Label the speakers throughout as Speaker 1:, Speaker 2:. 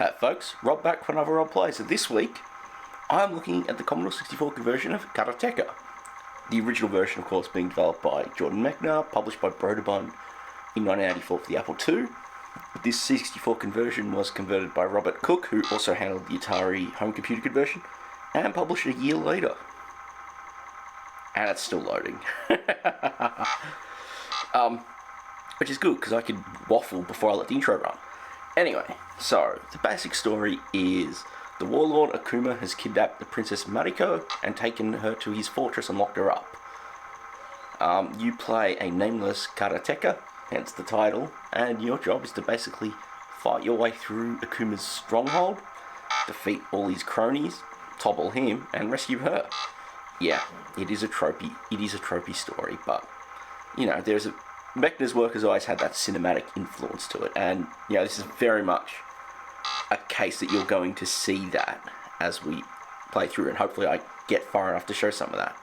Speaker 1: Hey folks, Rob back for another Rob Plays, and this week I'm looking at the Commodore 64 conversion of Karateka. The original version, of course, being developed by Jordan Mechner, published by Brøderbund in 1984 for the Apple II. This 64 conversion was converted by Robert Cook, who also handled the Atari home computer conversion, and published a year later. And it's still loading. Which is good, because I could waffle before I let the intro run. Anyway, so the basic story is the warlord Akuma has kidnapped the Princess Mariko and taken her to his fortress and locked her up. You play a nameless karateka, hence the title, and your job is to basically fight your way through Akuma's stronghold, defeat all his cronies, topple him, and rescue her. Yeah, it is a tropey story, but you know, Mechner's work has always had that cinematic influence to it, and you know, this is very much a case that you're going to see that as we play through, and hopefully I get far enough to show some of that.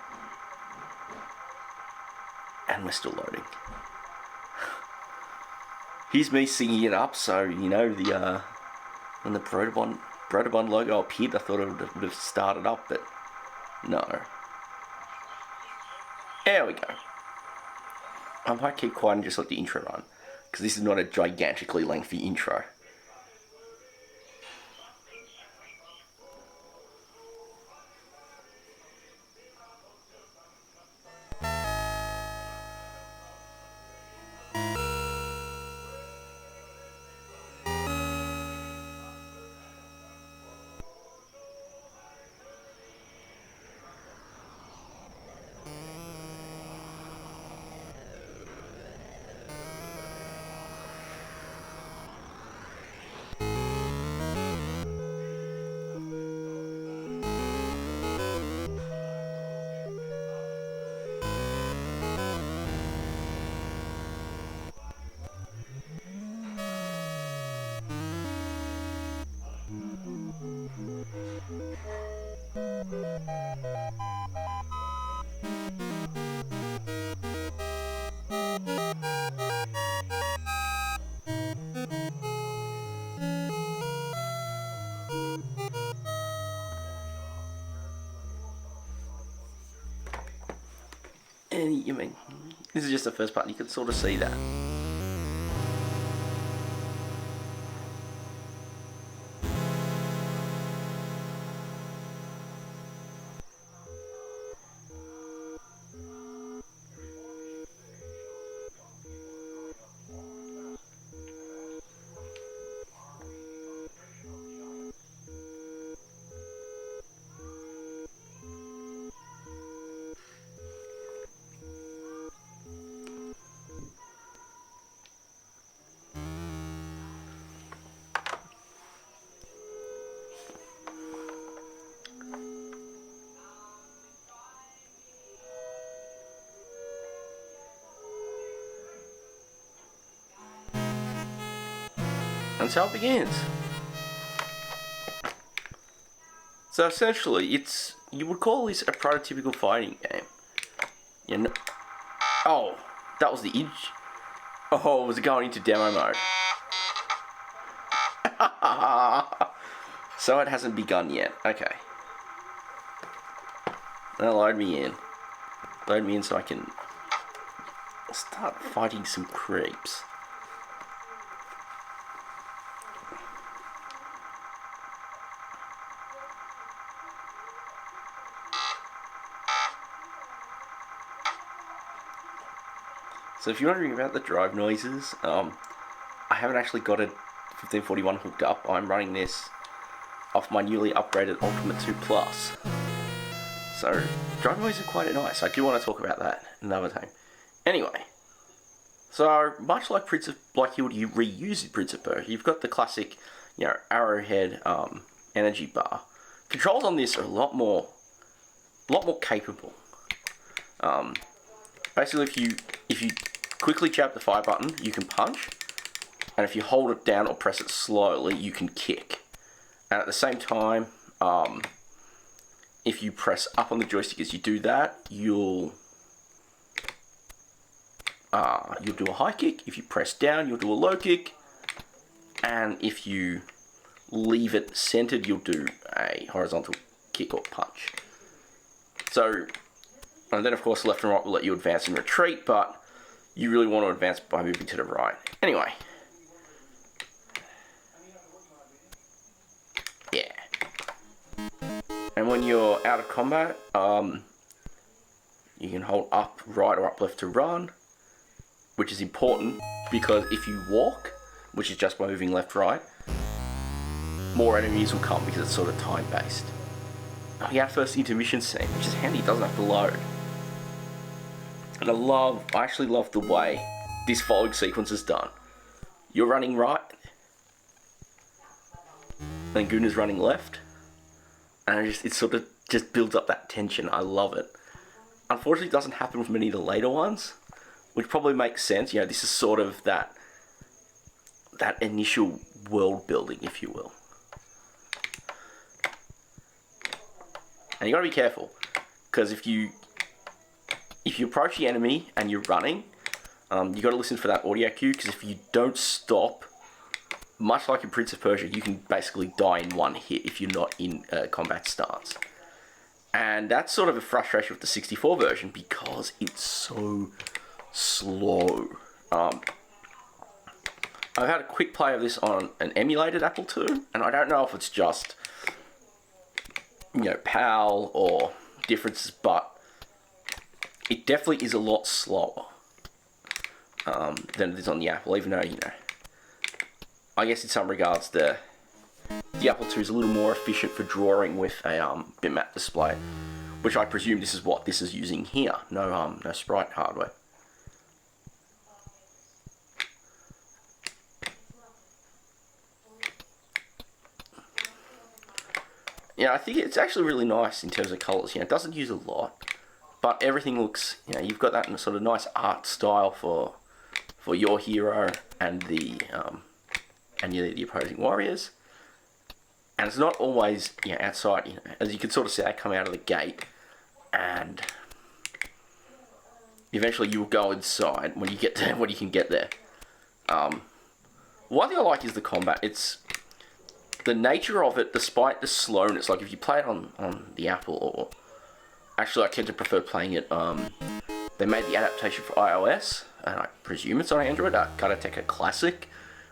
Speaker 1: And we're still loading. Here's me singing it up, so you know, when the Brøderbund logo appeared, I thought it would have started up, but no. There we go. I might keep quiet and just let the intro run, because this is not a gigantically lengthy intro. And you mean, this is just the first part, you can sort of see that. That's how it begins. So essentially, you would call this a prototypical fighting game. You know, oh, that was the itch. Oh, was it going into demo mode? So it hasn't begun yet. Okay. Now load me in. Load me in so I can start fighting some creeps. So if you're wondering about the drive noises, I haven't actually got a 1541 hooked up. I'm running this off my newly upgraded Ultimate 2 Plus. So drive noises are quite nice. I do want to talk about that another time. Anyway, so much like you would reuse in Prince of Persia, you've got the classic, you know, arrowhead energy bar. Controls on this are a lot more capable. Basically, if you quickly jab the fire button, you can punch, and if you hold it down or press it slowly, you can kick. And at the same time, if you press up on the joystick as you do that, you'll do a high kick. If you press down, you'll do a low kick. And if you leave it centered, you'll do a horizontal kick or punch. So, and then of course left and right will let you advance and retreat, but you really want to advance by moving to the right. Anyway. Yeah. And when you're out of combat, you can hold up, right, or up, left to run, which is important because if you walk, which is just by moving left, right, more enemies will come because it's sort of time-based. Oh yeah, first intermission scene, which is handy, it doesn't have to load. And I actually love the way this following sequence is done. You're running right, then Guna's running left, and it sort of just builds up that tension. I love it. Unfortunately, it doesn't happen with many of the later ones, which probably makes sense. You know, this is sort of that initial world building, if you will. And you gotta be careful, because if you approach the enemy and you're running, you gotta listen for that audio cue, because if you don't stop, much like in Prince of Persia, you can basically die in one hit if you're not in combat stance. And that's sort of a frustration with the 64 version, because it's so slow. I've had a quick play of this on an emulated Apple II, and I don't know if it's just, you know, PAL or differences, but it definitely is a lot slower than it is on the Apple, even though, you know, I guess in some regards the Apple II is a little more efficient for drawing with a bitmap display, which I presume this is what this is using here. No sprite hardware. Yeah, I think it's actually really nice in terms of colours. You know, it doesn't use a lot, but everything looks, you know, you've got that sort of nice art style for your hero and the opposing warriors. And it's not always, you know, outside. You know, as you can sort of see, they come out of the gate, and eventually you will go inside when you get to when you can get there. One thing I like is the combat. It's the nature of it, despite the slowness. Like if you play it on the Apple, or actually I tend to prefer playing it. They made the adaptation for iOS, and I presume it's on Android. Karateka Classic,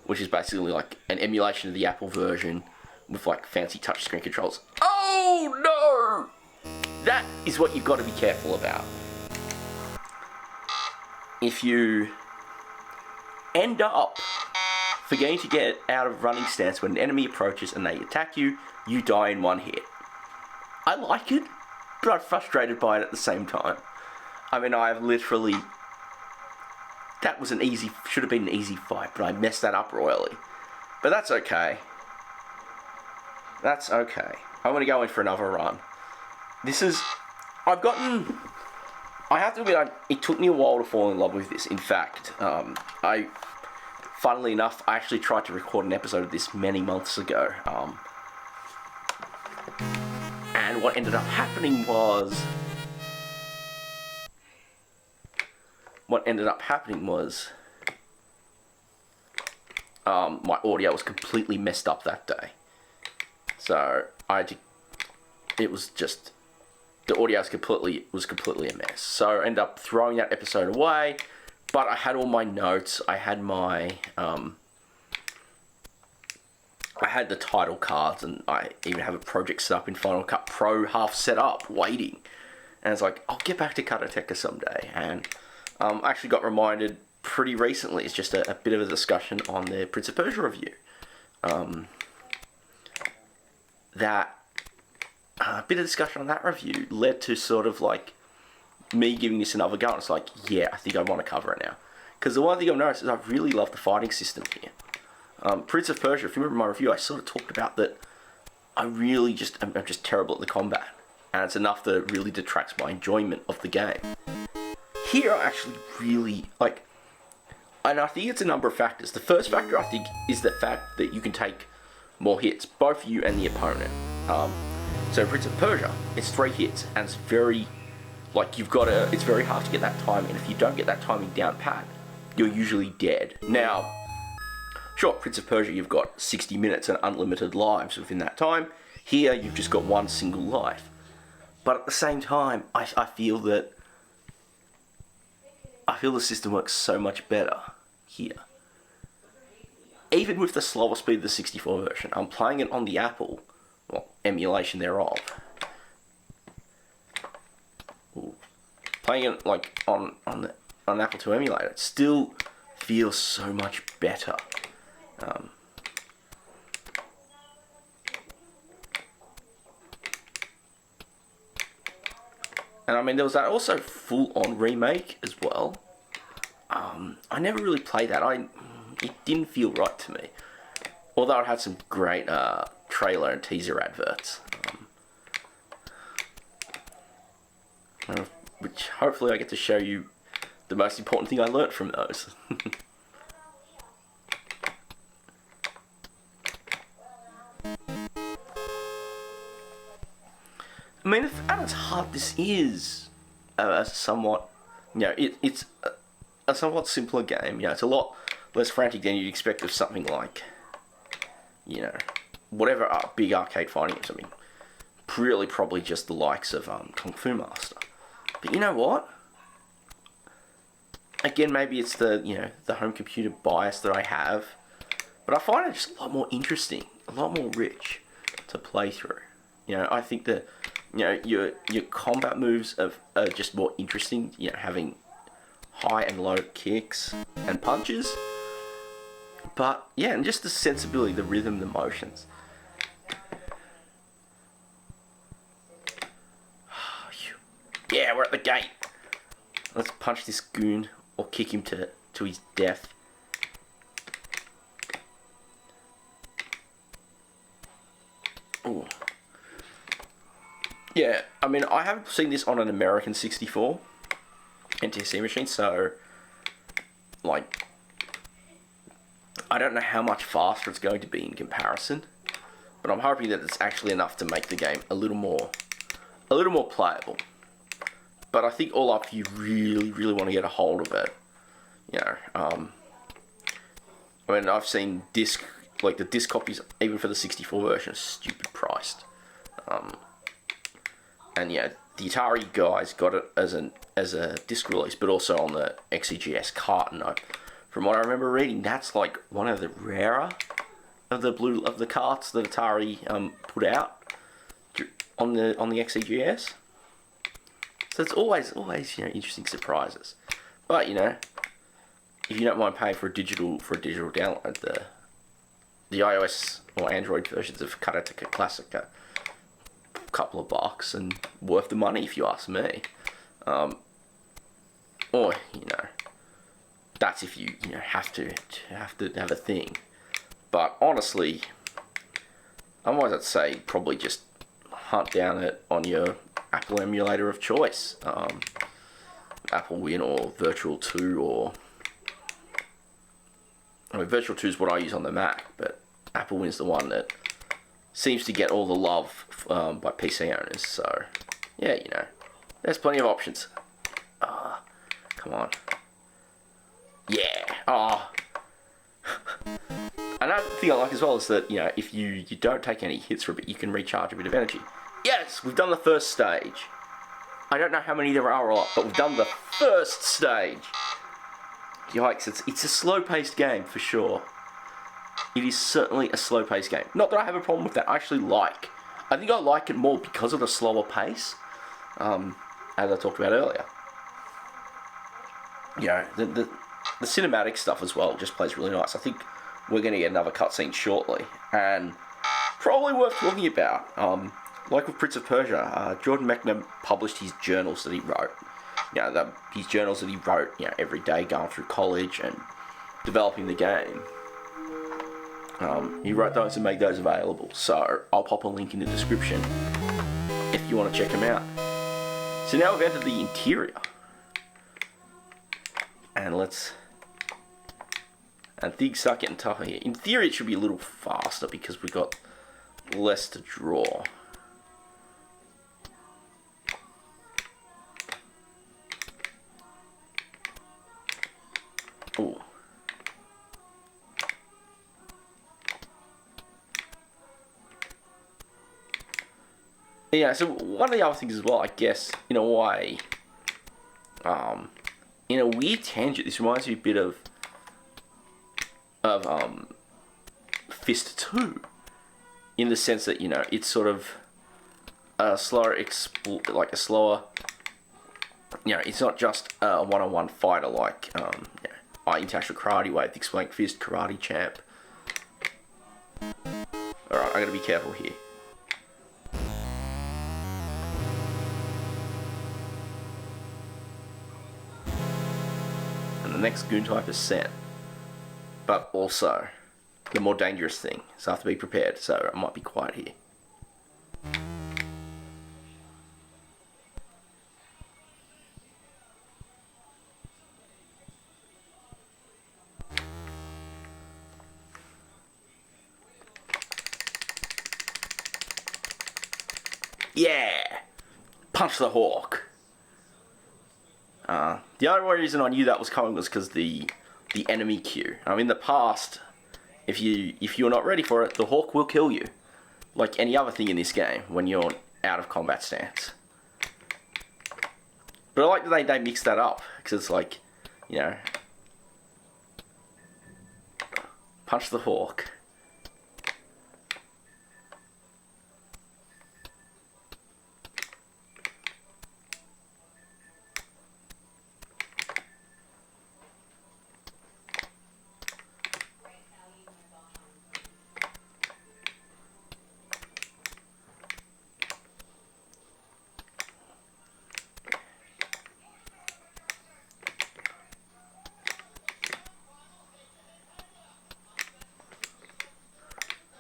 Speaker 1: which is basically like an emulation of the Apple version with like fancy touchscreen controls. Oh no! That is what you've got to be careful about. If you end up forgetting to get out of running stance when an enemy approaches and they attack you, you die in one hit. I like it, but I'm frustrated by it at the same time. I mean, I've literally... That was should have been an easy fight, but I messed that up royally. But that's okay. That's okay. I'm going to go in for another run. I have to admit, it took me a while to fall in love with this. In fact, funnily enough, I actually tried to record an episode of this many months ago. And what ended up happening was... my audio was completely messed up that day. So it was just, the audio was completely a mess. So I ended up throwing that episode away, but I had all my notes. I had my, I had the title cards, and I even have a project set up in Final Cut Pro, half set up, waiting. And it's like, I'll get back to Karateka someday. And I actually got reminded pretty recently. It's just a bit of a discussion on the Prince of Persia review. A bit of discussion on that review led to sort of like me giving this another go. It's like, yeah, I think I want to cover it now. Because the one thing I've noticed is I really love the fighting system here. Prince of Persia, if you remember my review, I sort of talked about that I'm just terrible at the combat. And it's enough that it really detracts my enjoyment of the game. Here I actually really, and I think it's a number of factors. The first factor, I think, is the fact that you can take more hits, both you and the opponent. So Prince of Persia, it's 3 hits, and it's very, it's very hard to get that timing, and if you don't get that timing down pat, you're usually dead. Now, Sure, Prince of Persia, you've got 60 minutes and unlimited lives within that time. Here, you've just got one single life. But at the same time, I feel that the system works so much better here. Even with the slower speed of the 64 version, I'm playing it on the Apple, well, emulation thereof. Ooh. Playing it like on Apple II emulator, it still feels so much better. And I mean, there was that also full-on remake as well. I never really played that. It didn't feel right to me. Although it had some great trailer and teaser adverts. Which hopefully I get to show you the most important thing I learnt from those. I mean, at its heart, this is a somewhat, it's a somewhat simpler game. It's a lot less frantic than you'd expect of something like, whatever big arcade fighting games. I mean, really probably just the likes of Kung Fu Master. But you know what? Again, maybe it's the home computer bias that I have, but I find it just a lot more interesting, a lot more rich to play through. I think that your combat moves are just more interesting. Having high and low kicks and punches, but yeah, and just the sensibility, the rhythm, the motions. Yeah, we're at the gate. Let's punch this goon or kick him to his death. Ooh. Yeah, I mean, I haven't seen this on an American 64 NTSC machine, so, like, I don't know how much faster it's going to be in comparison, but I'm hoping that it's actually enough to make the game a little more playable. But I think all up, if you really, really want to get a hold of it, I mean, I've seen the disc copies, even for the 64 version, are stupid priced. And yeah, the Atari guys got it as a disc release, but also on the XEGS carton. From what I remember reading, that's like one of the rarer of the carts that Atari put out on the XEGS. So it's always interesting surprises. But if you don't mind paying for a digital download, the iOS or Android versions of Karateka Classic are a couple of bucks and worth the money if you ask me. Or that's if you have to have a thing. But honestly, otherwise I'd say probably just hunt down it on your Apple emulator of choice. Apple Win or Virtual 2 or... I mean, Virtual 2 is what I use on the Mac, but Apple Win's the one that seems to get all the love by PC owners, so... Yeah, there's plenty of options. Come on. Yeah! Another thing I like as well is that, if you don't take any hits for a bit, you can recharge a bit of energy. Yes, we've done the first stage. I don't know how many there are a lot, but we've done the first stage. Yikes, it's a slow-paced game for sure. It is certainly a slow-paced game. Not that I have a problem with that. I think I like it more because of the slower pace, as I talked about earlier. The cinematic stuff as well just plays really nice. I think we're going to get another cutscene shortly, and probably worth talking about. Like with Prince of Persia, Jordan Mechner published his journals that he wrote. His journals that he wrote, every day going through college and developing the game. He wrote those and made those available. So I'll pop a link in the description if you want to check them out. So now we've entered the interior. And things start getting tougher here. In theory, it should be a little faster because we've got less to draw. Ooh. Yeah, so one of the other things as well, I guess, in a way, in a weird tangent, this reminds me a bit of Fist 2, in the sense that, you know, it's sort of a slower, like a slower, you know, it's not just a one-on-one fighter like, you know, International Karate Wave, the Explained Fist, Karate Champ. Alright, I gotta be careful here. And the next goon type is set. But also, the more dangerous thing, so I have to be prepared, so I might be quiet here. Yeah! Punch the Hawk. The only reason I knew that was coming was because the enemy queue. In the past, if you're not ready for it, the Hawk will kill you. Like any other thing in this game, when you're out of combat stance. But I like that they mix that up, because it's like, you know, punch the Hawk.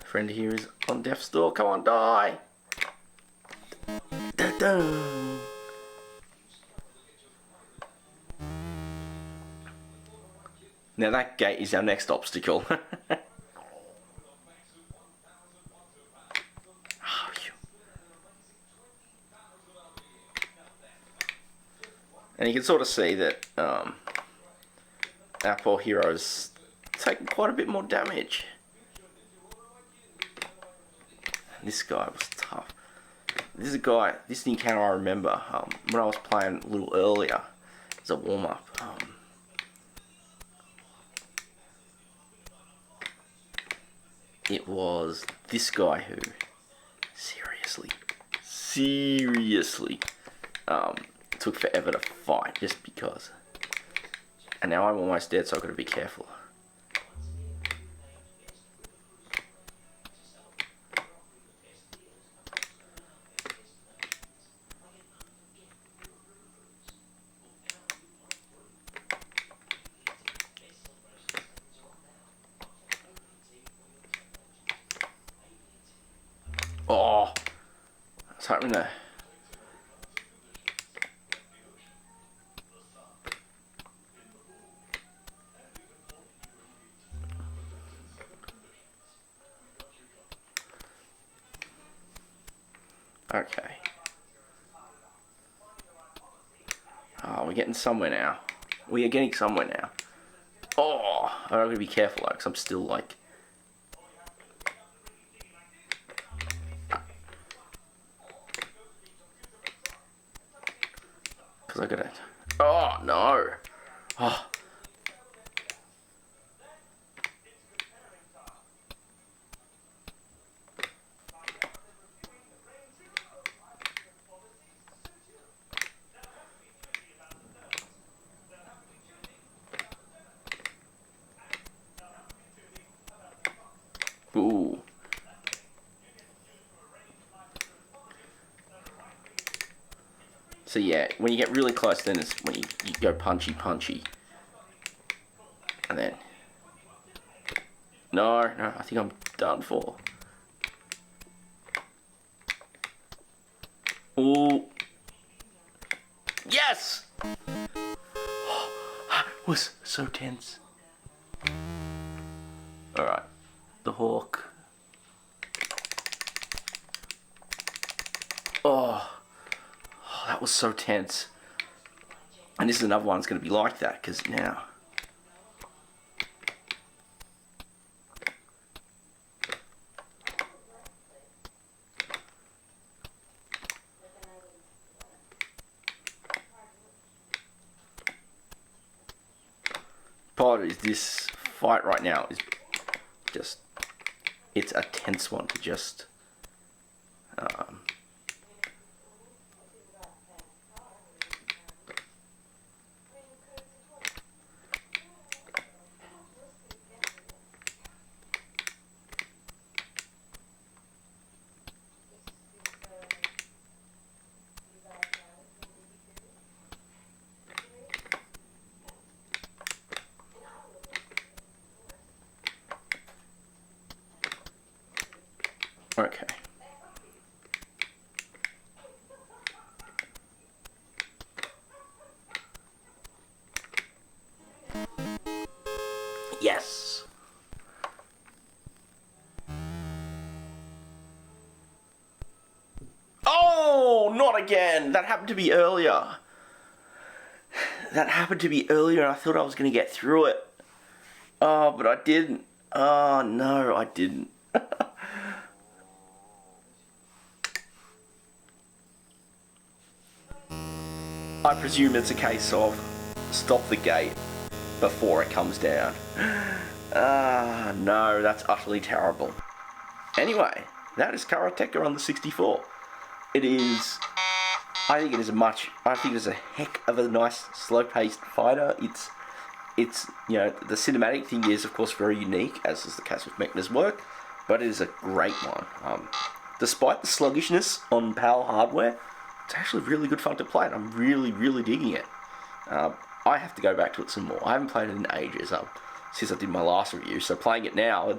Speaker 1: Friend here is on death's door. Come on, die! Da-da. Now that gate is our next obstacle. And you can sort of see that our poor hero's taking quite a bit more damage. This guy was tough. This is a guy, this encounter I remember when I was playing a little earlier as a warm-up. It was this guy who seriously took forever to fight just because. And now I'm almost dead, so I've got to be careful. Oh, what's happening there? Okay. Oh, we're getting somewhere now. We are getting somewhere now. Oh, I'm gonna be careful though, because I'm still like. Because I gotta. Oh no. Oh. Ooh. So yeah, when you get really close, then it's when you go punchy. And then... No, I think I'm done for. Ooh. Yes! It was so tense. Alright. The Hawk. Oh, that was so tense. And this is another one that's going to be like that, because now... god, is this fight right now is just, it's a tense one to just okay. Yes. Oh, not again. That happened to be earlier. That happened to be earlier and I thought I was going to get through it. Oh, but I didn't. Oh, no, I didn't. I presume it's a case of stop the gate before it comes down. Ah, no, that's utterly terrible. Anyway, that is Karateka on the 64. It is, I think it is a heck of a nice slow-paced fighter. It's, you know, the cinematic thing is, of course, very unique, as is the case with Mechner's work, but it is a great one. Despite the sluggishness on PAL hardware, it's actually really good fun to play, and I'm really, really digging it. I have to go back to it some more. I haven't played it in ages, since I did my last review, so playing it now,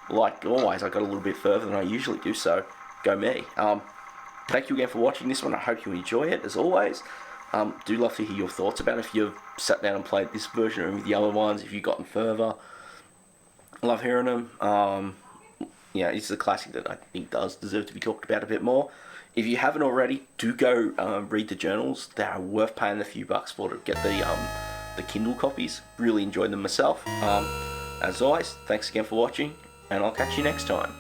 Speaker 1: like always, I got a little bit further than I usually do, so go me. Thank you again for watching this one. I hope you enjoy it, as always. Do love to hear your thoughts about it, if you've sat down and played this version or any of the other ones, if you've gotten further. I love hearing them. Yeah, it's a classic that I think does deserve to be talked about a bit more. If you haven't already, do go read the journals. They are worth paying a few bucks for to get the Kindle copies. Really enjoyed them myself. As always, thanks again for watching, and I'll catch you next time.